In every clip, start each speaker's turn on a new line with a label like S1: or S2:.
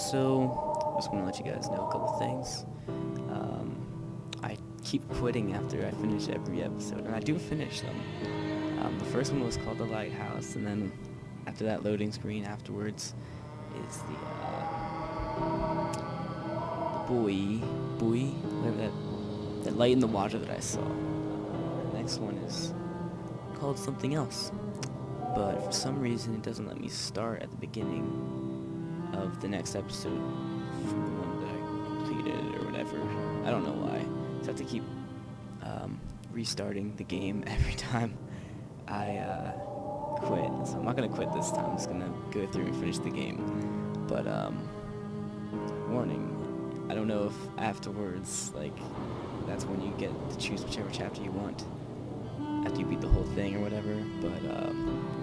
S1: So, I just want to let you guys know a couple things. I keep quitting after I finish every episode, and I do finish them. The first one was called The Lighthouse, and then after that loading screen afterwards is the buoy, whatever that light in the water that I saw. The next one is called something else, but for some reason it doesn't let me start at the beginning of the next episode from the one that I completed or whatever. I don't know why. So I have to keep restarting the game every time I quit. So I'm not gonna quit this time. I'm just gonna go through and finish the game. But warning, I don't know if afterwards, like, that's when you get to choose whichever chapter you want after you beat the whole thing or whatever. But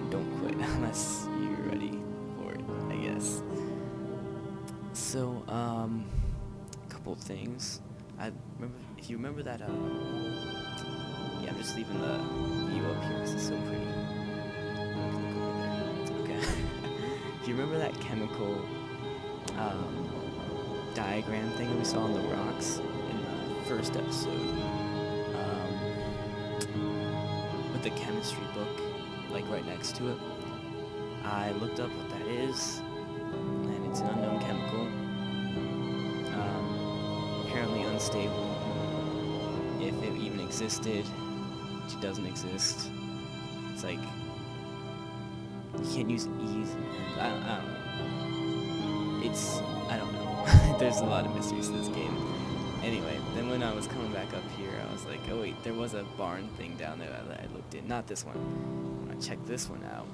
S1: don't quit unless you're ready for it, I guess. So a couple of things. If you remember that yeah, I'm just leaving the view up here because it's so pretty. Okay. If you remember that chemical diagram thing that we saw on the rocks in the first episode, with the chemistry book like right next to it, I looked up what that is, and it's an unknown chemical, apparently unstable. If it even existed, it doesn't exist. It's like you can't use E's. I don't know. I don't know. There's a lot of mysteries to this game. Anyway, then when I was coming back up here, I was like, oh wait, there was a barn thing down there that I looked in. Not this one. When I checked this one out,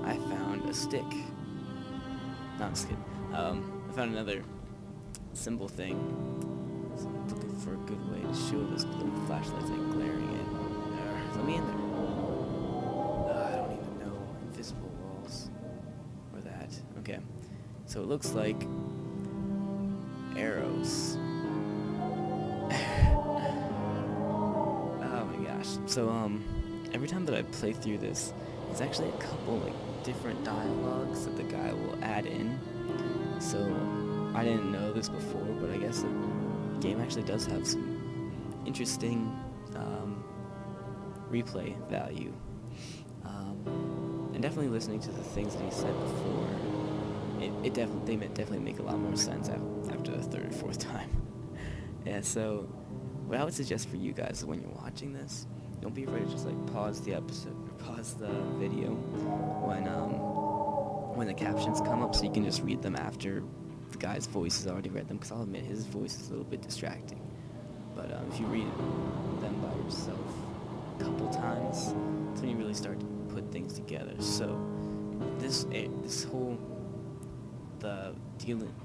S1: I found a stick. No, I'm just kidding. I found another symbol thing. So I'm looking for a good way to show this little flashlight's like glaring in. Let me in there. I don't even know. Invisible walls. Or that. Okay. So it looks like arrows. Oh my gosh. So every time that I play through this, there's actually a couple like different dialogues that the guy will add in. So I didn't know this before, but I guess the game actually does have some interesting replay value. And definitely listening to the things that he said before, they definitely make a lot more sense after the third or fourth time. Yeah, so what I would suggest for you guys when you're watching this, don't be afraid to just like pause the episode or pause the video when the captions come up, so you can just read them after the guy's voice has already read them, because I'll admit his voice is a little bit distracting. But if you read them by yourself a couple times, that's when you really start to put things together. So this whole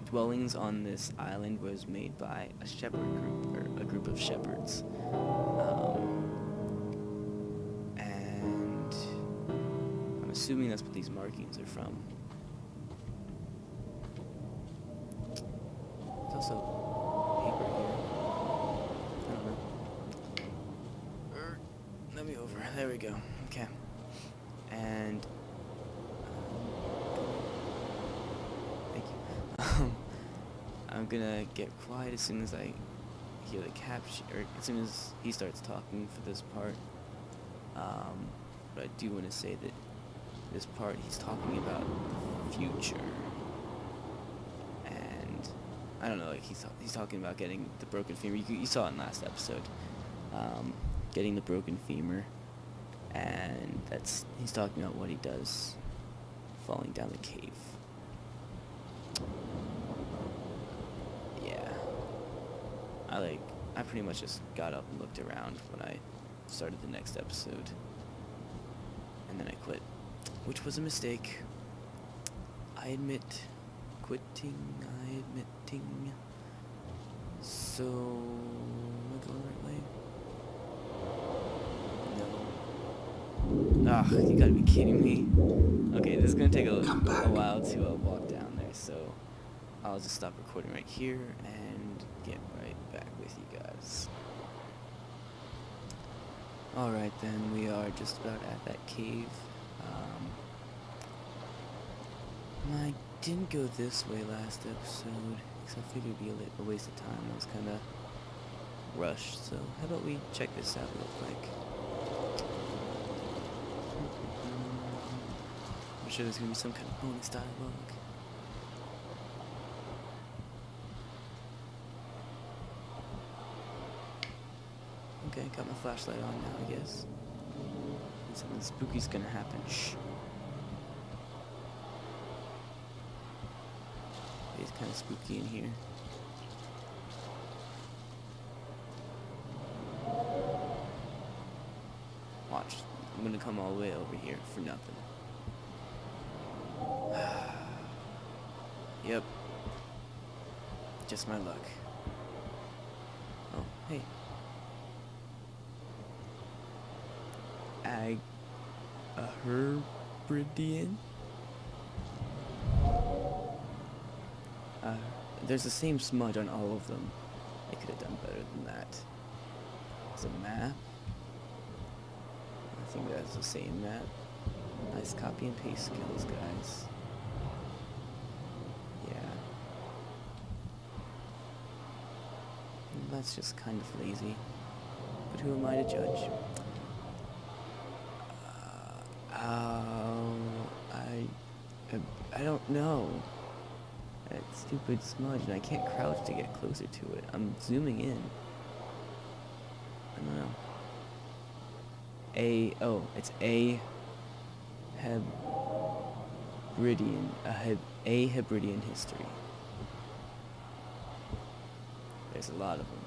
S1: dwellings on this island was made by a shepherd group, or a group of shepherds, and I'm assuming that's what these markings are from. There's also paper here. I don't know. Let me over. There we go. Okay. And thank you. I'm gonna get quiet as soon as I hear the caption, or as soon as he starts talking for this part. But I do want to say that this part he's talking about the future. I don't know, like he's talking about getting the broken femur. You saw it in last episode, getting the broken femur, and he's talking about what he does, falling down the cave. Yeah, I pretty much just got up and looked around when I started the next episode, and then I quit, which was a mistake. I admit. Quitting, admitting. So, am I going the right way? No. Ah, you gotta be kidding me. Okay, this is gonna take a while to walk down there, so I'll just stop recording right here and get right back with you guys. Alright then, we are just about at that cave. I didn't go this way last episode, because I figured it'd be a waste of time. I was kind of rushed, so how about we check this out real quick. I'm sure there's going to be some kind of bonus dialogue. Okay, got my flashlight on now, I guess. And something spooky's gonna happen. Shh. It's kind of spooky in here. Watch. I'm gonna come all the way over here for nothing. Yep. Just my luck. Oh, hey. A Hebridean? There's the same smudge on all of them. They could have done better than that. It's a map. I think that's the same map. Nice copy and paste skills, guys. Yeah. That's just kind of lazy. But who am I to judge? I don't know. That stupid smudge, and I can't crouch to get closer to it. I'm zooming in. I don't know. It's a Hebridean. A Hebridean history. There's a lot of them.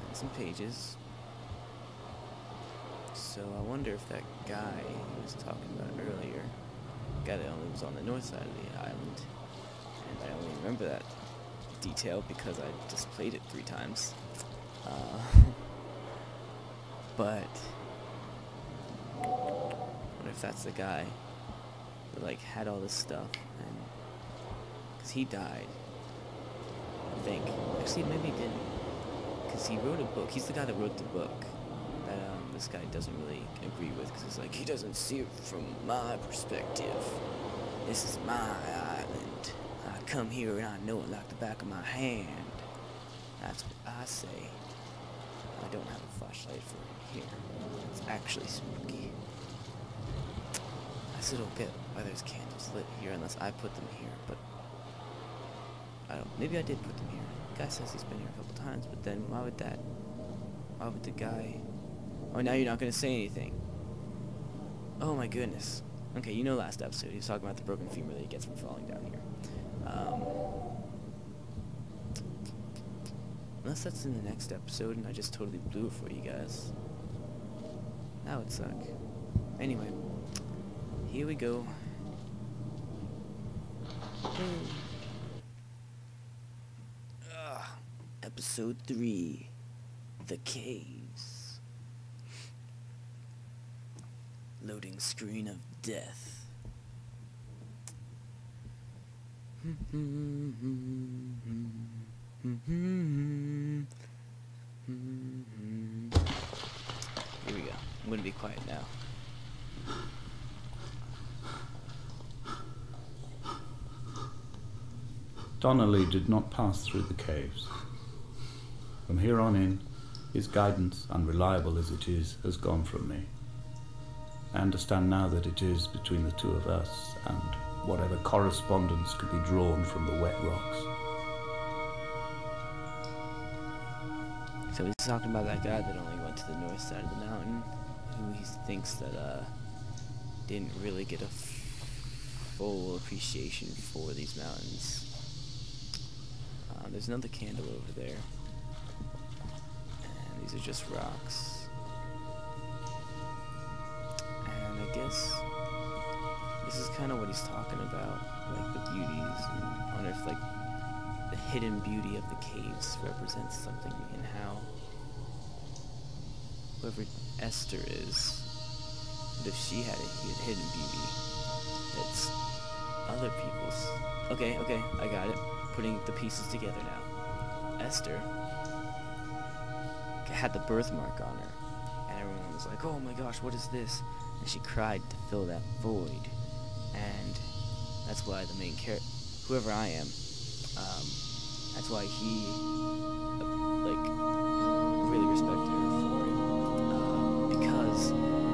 S1: And some pages. So I wonder if that guy he was talking about earlier, guy that only was on the north side of the island, and I only remember that detail because I just played it 3 times. But I wonder if that's the guy that like had all this stuff, and because he died, I think. Actually, maybe he didn't, because he wrote a book. He's the guy that wrote the book that this guy doesn't really agree with, because it's like, he doesn't see it from my perspective. This is my island. I come here and I know it like the back of my hand. That's what I say. I don't have a flashlight for it here. It's actually spooky. I still don't get why there's candles lit here unless I put them here, but I don't. Maybe I did put them here. The guy says he's been here a couple times, but then why would the guy... Oh, now you're not going to say anything. Oh my goodness. Okay, you know last episode he was talking about the broken femur that he gets from falling down here. Unless that's in the next episode and I just totally blew it for you guys. That would suck. Anyway, here we go. Episode 3, The Caves. Loading screen of death. Here we go. I'm gonna be quiet now.
S2: Donnelly did not pass through the caves. From here on in, his guidance, unreliable as it is, has gone from me. I understand now that it is between the two of us and whatever correspondence could be drawn from the wet rocks.
S1: So he's talking about that guy that only went to the north side of the mountain, who he thinks that didn't really get a full appreciation for these mountains. There's another candle over there, and these are just rocks. And I guess this is kind of what he's talking about, like the beauties, and I wonder if like the hidden beauty of the caves represents something in how whoever Esther is, but if she had a hidden beauty that's other people's. Okay, I got it. Putting the pieces together now. Esther had the birthmark on her, and everyone was like, oh my gosh, what is this? And she cried to fill that void, and That's why the main character, whoever I am, that's why he, like, really respected her for it. Because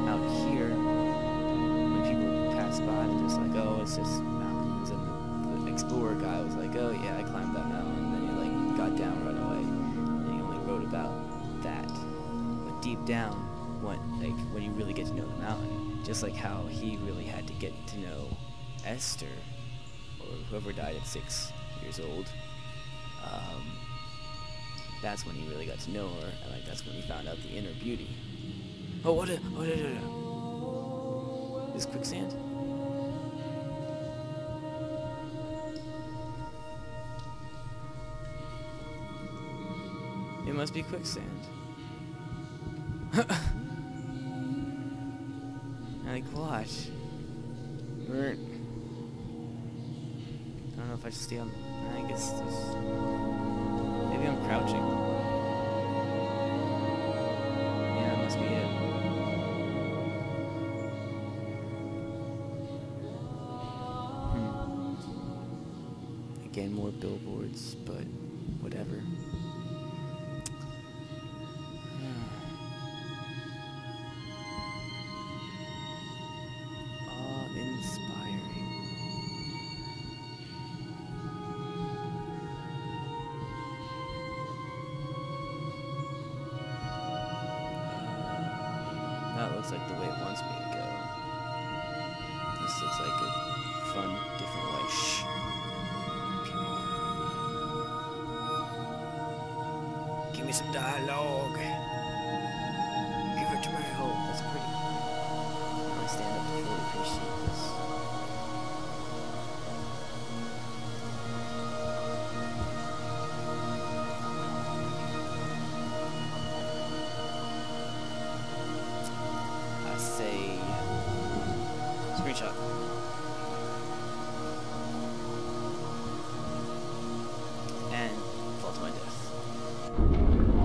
S1: out here, when people pass by, they're just like, oh, it's just mountains. And the explorer guy was like, oh, yeah, I climbed that mountain. And then he, like, got down right away. And he only wrote about that. But deep down, when you really get to know the mountain, just like how he really had to get to know Esther, or whoever died at 6 years old, that's when he really got to know her, and like that's when he found out the inner beauty. Oh, what? Is quicksand? It must be quicksand. Like, watch. I don't know if I should stay on. I guess this. Maybe I'm crouching. Yeah, that must be it. Again, more billboards, but whatever. That looks like the way it wants me to go. This looks like a fun, different way. Shh. People. Give me some dialogue. Give it to me. Oh, that's pretty. I stand up to fully appreciate this. Screenshot. And fall to my death.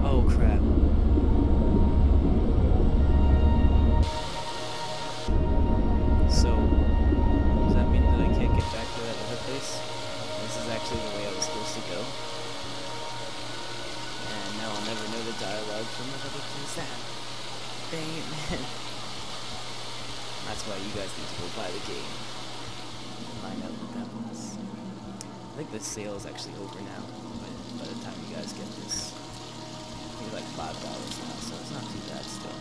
S1: Oh crap. So, does that mean that I can't get back to that other place? This is actually the way I was supposed to go. And now I'll never know the dialogue from the other place. Dang it, man. That's why you guys need to go buy the game and find out what that was. I think the sale is actually over now, by the time you guys get this. Maybe like $5 now, so it's not too bad still.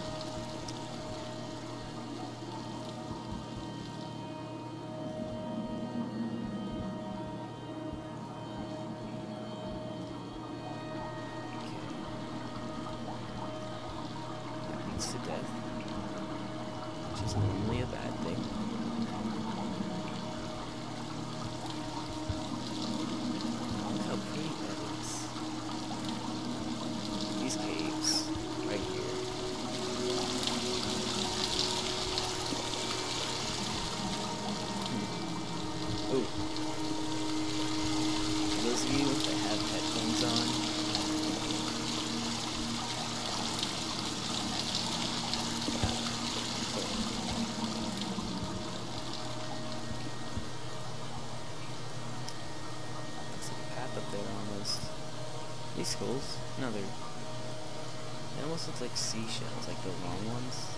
S1: That leads to death. Which is normally a bad thing. Look how pretty that is. These caves, right here. Ooh. For those of you that have headphones on, up there almost. These skulls? No, they almost look like seashells, like the long ones.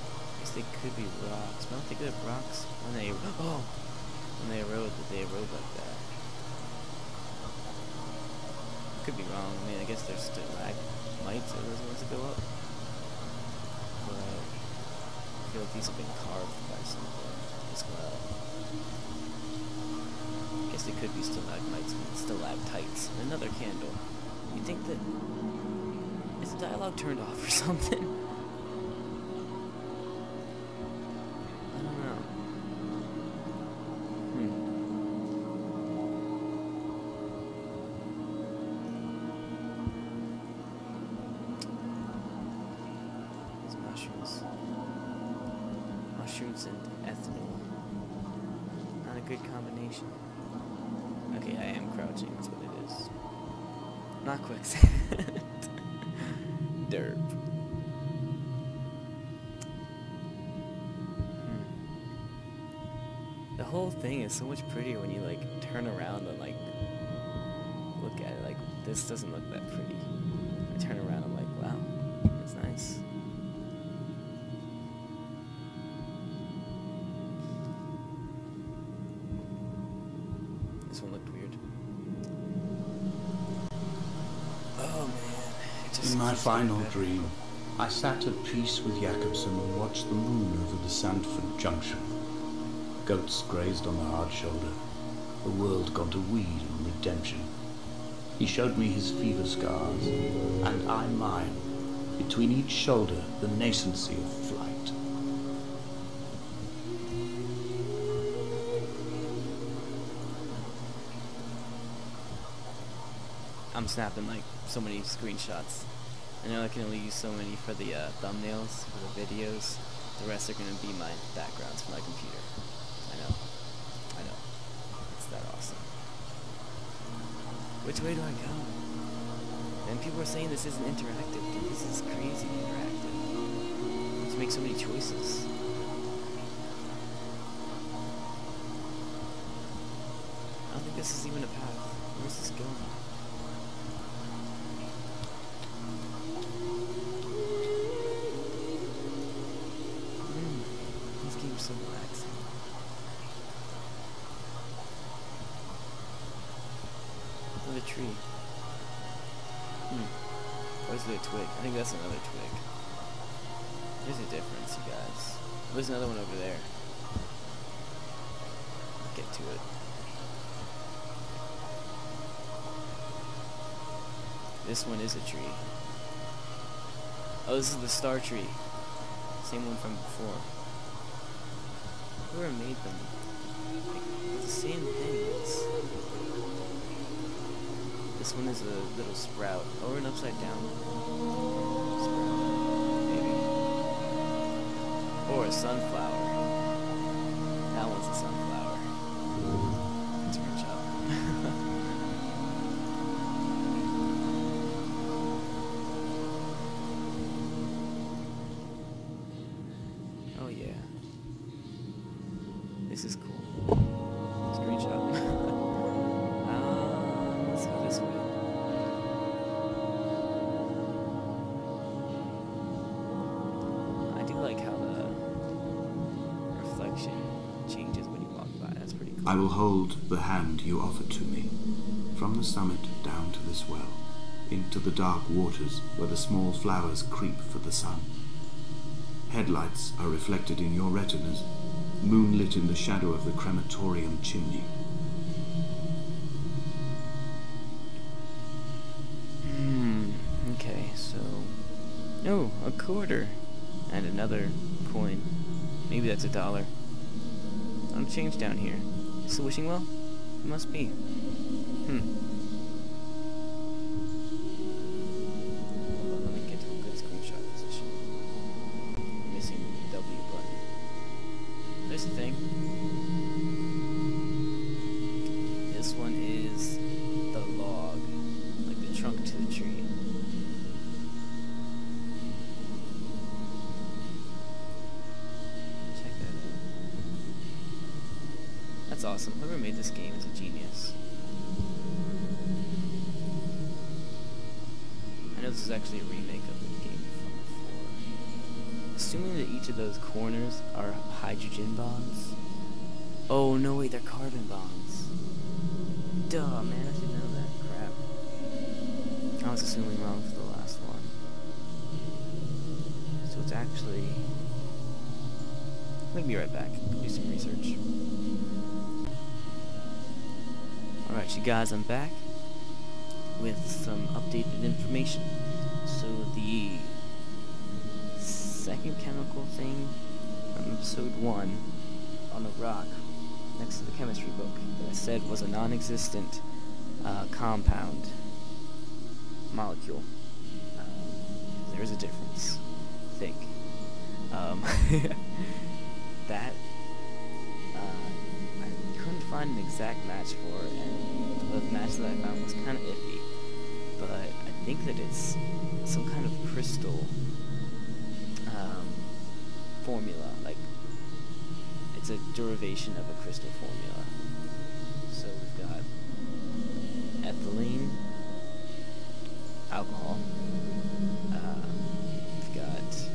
S1: I guess they could be rocks, but I don't think they're rocks when they erode, that they erode like that. Could be wrong. I mean, I guess there's stalagmites or those ones that go up. But I feel like these have been carved by something as well. I guess they could be stalagmites and stalactites. Another candle. You think that... Is the dialogue turned off or something? I don't know. These mushrooms. Mushrooms and ethanol. Not a good combination. Okay, I am crouching, that's what it is. Not quicksand. Derp. The whole thing is so much prettier when you, like, turn around and, like, look at it. Like, this doesn't look that pretty. I turn around, I'm like, wow, that's nice. This one looked weird. Oh, man. It just
S2: In my
S1: keeps
S2: final
S1: getting better.
S2: dream, I sat at peace with Jakobsen and watched the moon over the Sandford Junction. Goats grazed on the hard shoulder, the world gone to weed and redemption. He showed me his fever scars, and I mine, between each shoulder the nascency of flight.
S1: I'm snapping like so many screenshots. I know I can only use so many for the thumbnails, for the videos. The rest are going to be my backgrounds for my computer. I know. It's that awesome. Which way do I go? And people are saying this isn't interactive. Dude, this is crazy interactive. You have to make so many choices. I don't think this is even a path. Where's this going? This game's so relaxing. Another tree. Where's the twig? I think that's another twig. There's a difference, you guys. There's another one over there. Get to it. This one is a tree. Oh, this is the star tree. Same one from before. Whoever made them, like, the same things. This one is a little sprout, or an upside down sprout, maybe. Or a sunflower. That one's a sunflower. It's a good job. Oh yeah. This is cool. Screenshot. Let's go this way. I do like how the reflection changes when you walk by. That's pretty cool.
S3: I will hold the hand you offer to me, from the summit down to this well, into the dark waters where the small flowers creep for the sun. Headlights are reflected in your retinas, moonlit in the shadow of the crematorium chimney.
S1: Okay, so... Oh, a quarter. And another coin. Maybe that's $1. On a change down here. Is the wishing well? It must be. Hold on, let me get to a good screenshot position. I'm missing the W button. There's the thing. This one is the log. Like the trunk to the tree. Check that out. That's awesome. Whoever made this game is a genius. I know this is actually a remake of the game from before. Assuming that each of those corners are hydrogen bonds. Oh, no, wait, they're carbon bonds. Duh, man, I should know that. Crap. I was assuming wrong for the last one. So it's actually... Let me be right back. Do some research. Alright, you guys, I'm back with some updated information. So the second chemical thing from episode 1 on the rock next to the chemistry book that I said was a non-existent compound molecule. There's a difference, I think. That I couldn't find an exact match for, and the match that I found was kind of iffy. But I think that it's some kind of crystal formula. Like, it's it's a derivation of a crystal formula. So we've got ethylene, alcohol. We've got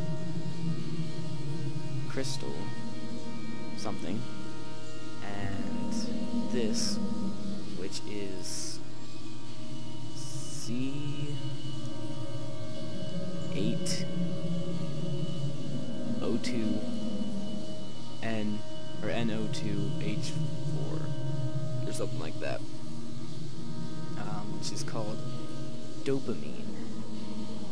S1: crystal something, and this, which is C8O2 N or NO2H4 or something like that, which is called dopamine,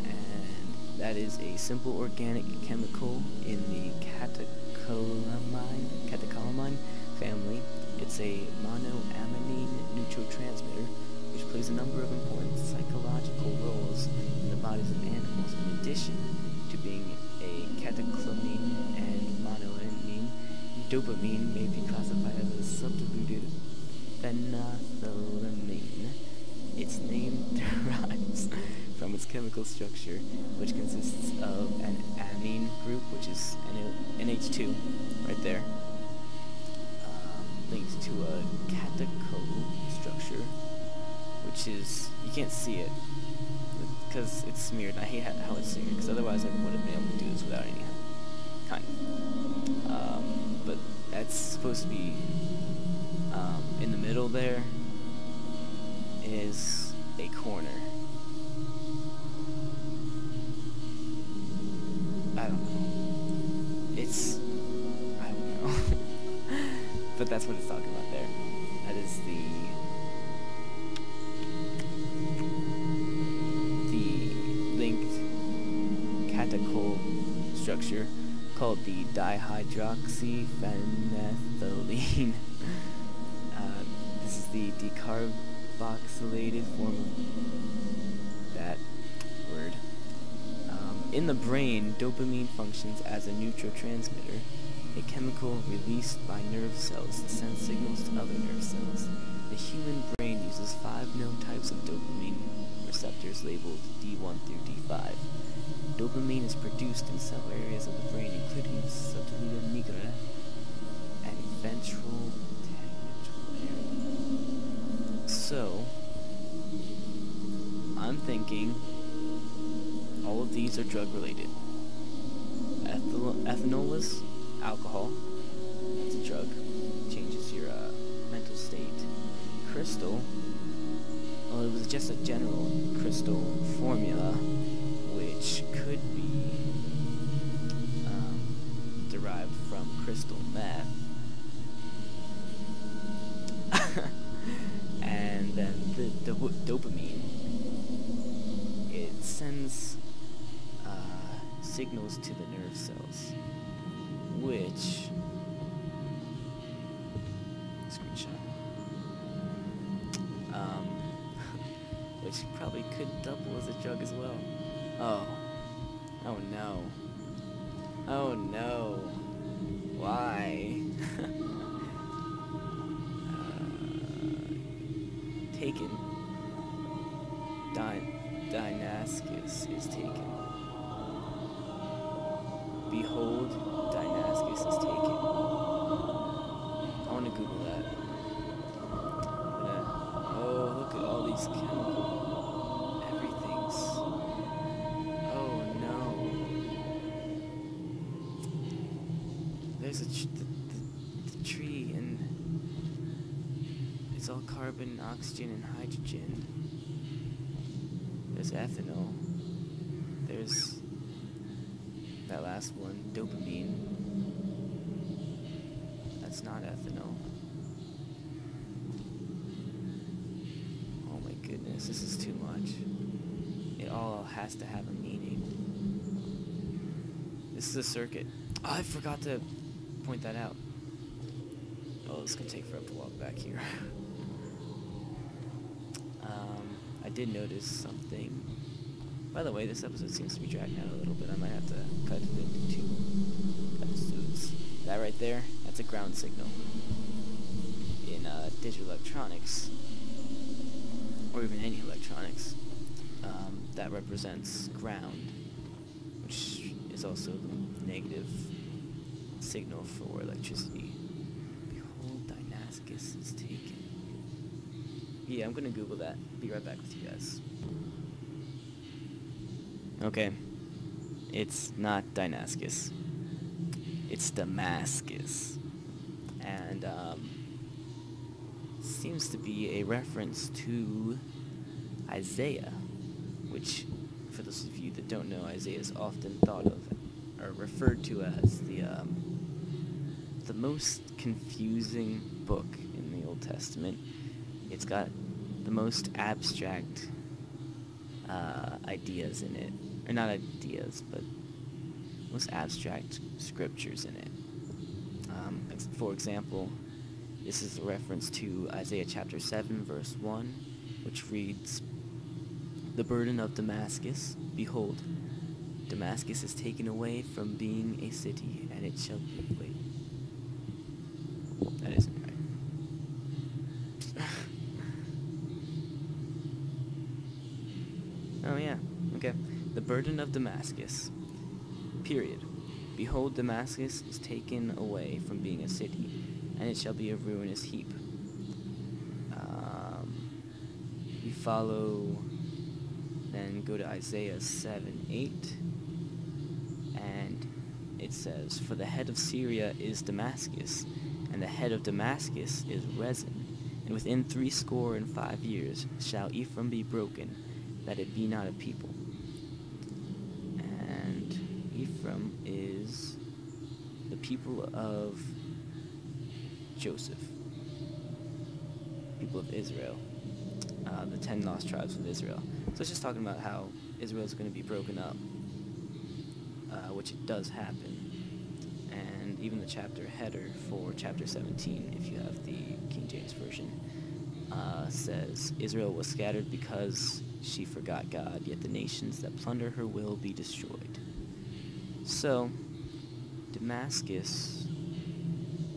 S1: and that is a simple organic chemical in the catecholamine family. It's a monoamine neurotransmitter which plays a number of important psychological roles in the bodies of animals. In addition to being a catecholamine and monoamine, dopamine may be classified as a subdiluted phenethylamine. Its name derives from its chemical structure, which consists of an amine group, which is NH2, right there, linked to a catechol structure, which is, you can't see it because it's smeared. I hate how it's smeared, because otherwise I would have been able to do this without any kind. But that's supposed to be in the middle there is a corner. I don't know. I don't know. But that's what it's talking about there. That is the linked catechol structure called the dihydroxyphenethylene. This is the decarboxylated form of that word. In the brain, dopamine functions as a neurotransmitter, a chemical released by nerve cells to send signals to other nerve cells. The human brain uses 5 known types of dopamine receptors labeled D1 through D5. Dopamine is produced in several areas of the brain, including subtilior nigra and ventral tegmental area. So, I'm thinking all of these are drug-related. Ethanol is alcohol. That's a drug. Changes your mental state. Crystal, well, it was just a general crystal formula, which could be derived from crystal meth. And then the dopamine, it sends signals to the nerve cells, which screenshot, which probably could double as a drug as well. Oh no. Oh no. Why? Taken. Dynascus is taken. Behold, Dynascus is taken. I want to Google that. Oh, look at all these chemicals. Everything's... Oh no. There's the tree, and it's all carbon, oxygen, and hydrogen. There's ethanol. There's that last one, dopamine. That's not ethanol. Oh my goodness, this is too much. It all has to have a meaning. This is a circuit. Oh, I forgot to point that out. Oh, this can take forever to walk back here. I did notice something. By the way, this episode seems to be dragging out a little bit. I might have to cut it into 2 episodes. That right there, that's a ground signal. In digital electronics, or even any electronics, that represents ground, which is also the negative signal for electricity. Damascus is taken. Yeah, I'm gonna Google that. Be right back with you guys. Okay. It's not Damascus. It's Damascus. And, seems to be a reference to Isaiah, which, for those of you that don't know, Isaiah is often thought of or referred to as the most confusing book in the Old Testament. It's got the most abstract ideas in it, or not ideas, but most abstract scriptures in it. For example, this is a reference to Isaiah chapter 7, verse 1, which reads, "The burden of Damascus, behold, Damascus is taken away from being a city, and it shall be..." Wait. That isn't right. Oh yeah, okay. "The burden of Damascus, period. Behold, Damascus is taken away from being a city, and it shall be a ruinous heap." We follow, then go to Isaiah 7:8, and it says, "For the head of Syria is Damascus, and the head of Damascus is Rezin, and within 65 years shall Ephraim be broken, that it be not a people." And Ephraim is the people of Joseph, people of Israel, the 10 lost tribes of Israel. So it's just talking about how Israel is going to be broken up, which it does happen. And even the chapter header for chapter 17, if you have the King James Version, says, "Israel was scattered because she forgot God, yet the nations that plunder her will be destroyed." So, Damascus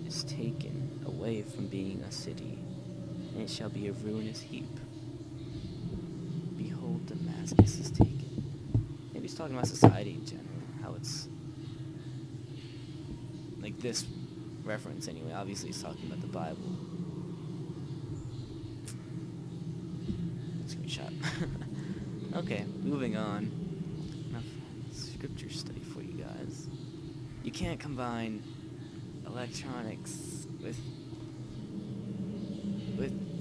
S1: is taken away from being a city, and it shall be a ruinous heap. Behold, Damascus is taken. Maybe he's talking about society in general, how it's like this reference anyway. Obviously he's talking about the Bible. Screenshot. Okay, moving on. Enough scripture study for you guys. You can't combine electronics with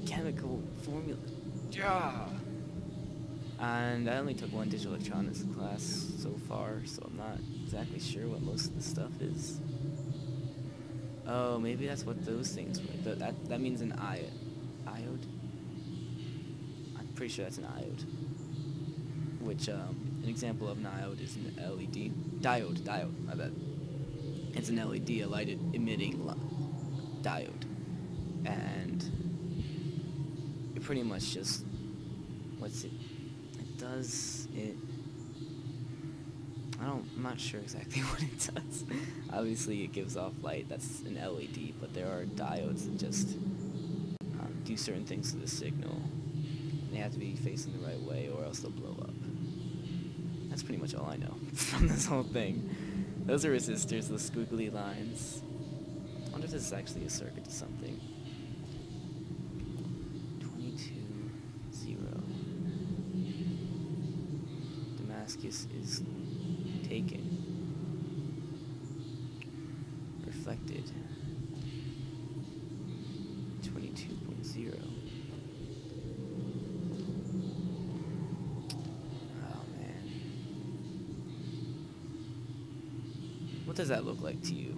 S1: chemical formula. And I only took one digital electronics class so far, so I'm not exactly sure what most of the stuff is. Oh, maybe that's what those things were. That means an iode? I'm pretty sure that's an iode. Which, an example of an iode is an LED. Diode, my bad. It's an LED, a light emitting diode. And it pretty much just, I'm not sure exactly what it does. Obviously it gives off light, that's an LED, but there are diodes that just do certain things to the signal. They have to be facing the right way or else they'll blow up. That's pretty much all I know from this whole thing. Those are resistors, those squiggly lines. I wonder if this is actually a circuit to something. 22.0. Damascus is taken. Reflected. 22.0. What does that look like to you?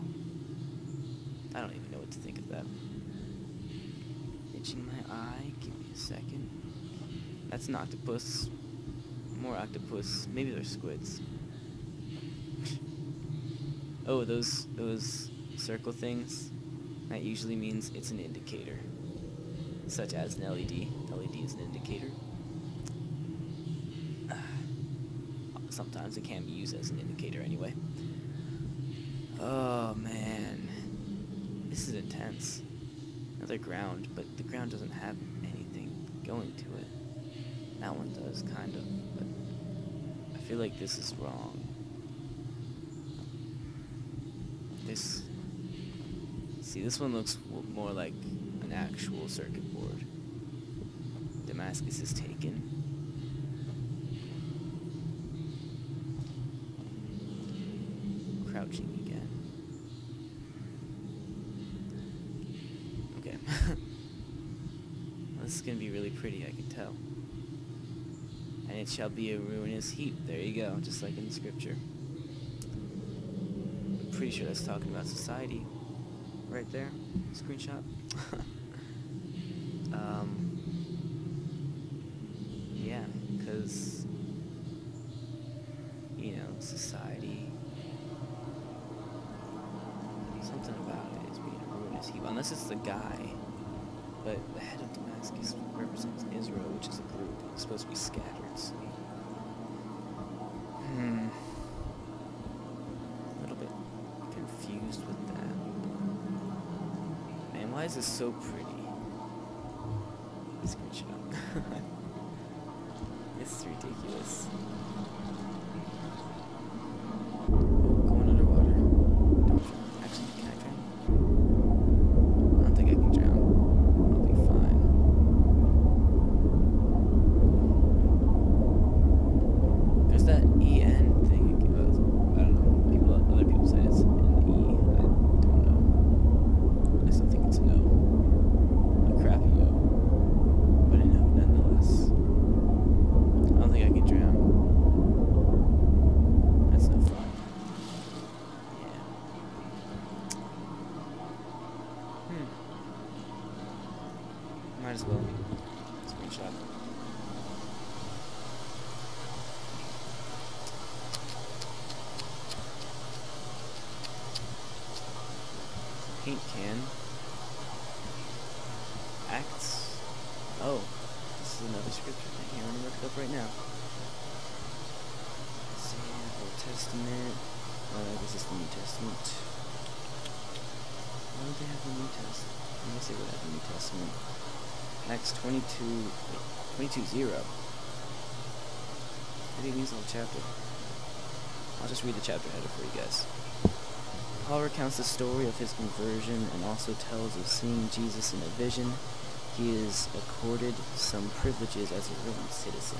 S1: I don't even know what to think of that. Itching my eye, give me a second. That's an octopus. More octopus. Maybe they're squids. Oh, those circle things? That usually means it's an indicator. Such as an LED. LED is an indicator. Sometimes it can be used as an indicator anyway. Oh man, this is intense. Another ground, but the ground doesn't have anything going to it. That one does, kind of, but I feel like this is wrong. This one looks more like an actual circuit board. Damascus is taken. Crouching again. Okay. This is gonna be really pretty, I can tell. And it shall be a ruinous heap. There you go, just like in the scripture. I'm pretty sure that's talking about society. Right there. Screenshot. Yeah, because, you know, society, something about it is being a ruinous heap. Unless it's the guy. But the head of Damascus represents Israel, which is a group. It's supposed to be scattered, so... A little bit confused with that. Man, why is this so pretty? Screenshot. It's ridiculous. Oh, going underwater. Don't drown. Actually, can I drown? I don't think I can drown. I'll be fine. There's that EN thing. I don't know. Other people say it's an E. I don't know. I still think it's an O. A crappy O. But an O nonetheless. I don't think I can drown. That's no fun. Yeah. Might as well. Screenshot. Paint can. Acts. Oh. This is another scripture thing here. Let me look it up right now. Old Testament. This is the New Testament. Why don't they have the New Testament? I guess they would have the New Testament. Acts 22:0. I didn't use the whole chapter. I'll just read the chapter header for you guys. Paul recounts the story of his conversion and also tells of seeing Jesus in a vision. He is accorded some privileges as a Roman citizen.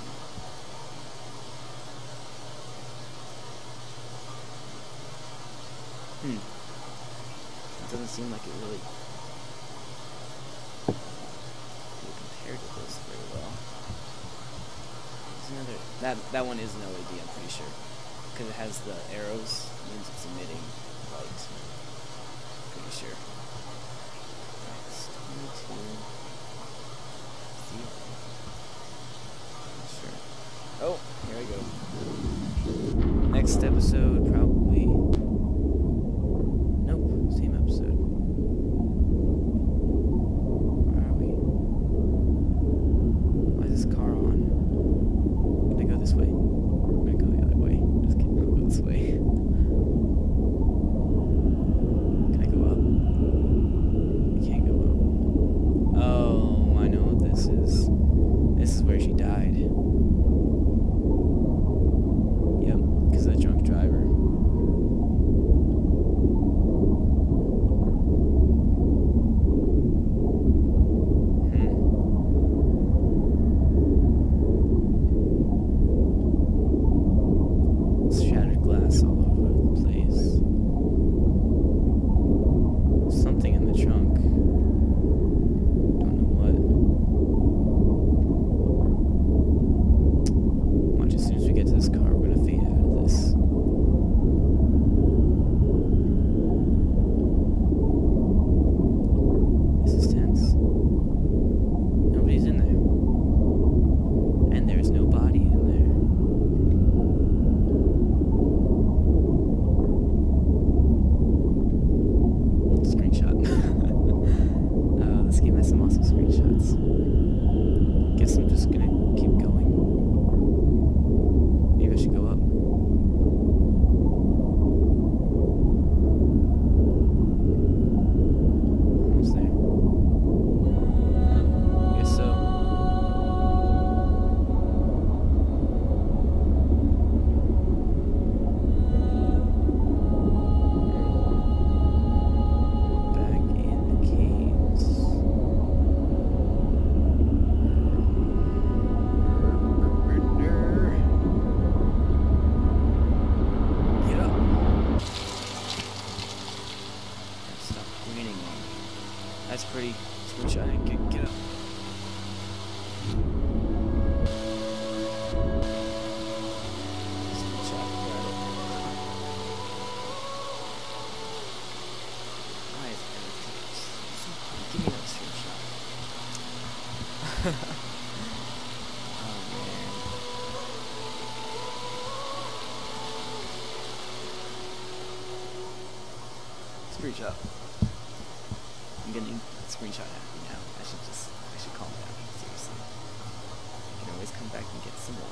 S1: It doesn't seem like it really compared to this very well. There's another that one is an LED, I'm pretty sure, because it has the arrows. It means it's emitting light. Pretty sure. That's 22. Not sure. Oh, here I go. Next episode, probably. Nope, same episode. Where are we? Why is this car on? Can I go this way? I'm gonna go the other way. Just kidding, I'll go this way. Can I go up? I can't go up. Oh, I know what this is. This is where she died. Yep, because of the drunk driver. Shattered glass all over the place. Something in the trunk. Don't know what. Watch, as soon as we get to this car, we're gonna fade out of this. This is tense. Nobody's in there. And there's no body in there. Screenshot. This game has some awesome screenshots. Guess I'm just gonna keep going. Maybe I should go up. Almost there. Guess so. Back in the caves. screenshot and get up. Screenshot, got it. Why is everything so hard? Give me that screenshot. Oh man. Screenshot. I'm getting screenshot happy now. I should calm down. Seriously. I can always come back and get some more.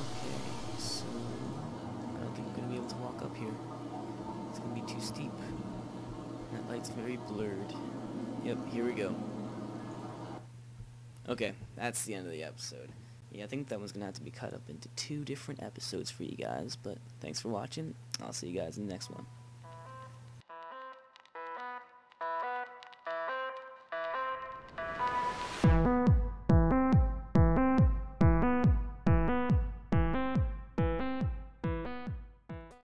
S1: Okay, so I don't think I'm gonna be able to walk up here. It's gonna be too steep. That light's very blurred. Yep, here we go. Okay, that's the end of the episode. Yeah, I think that one's going to have to be cut up into 2 different episodes for you guys, but thanks for watching. I'll see you guys in the next one.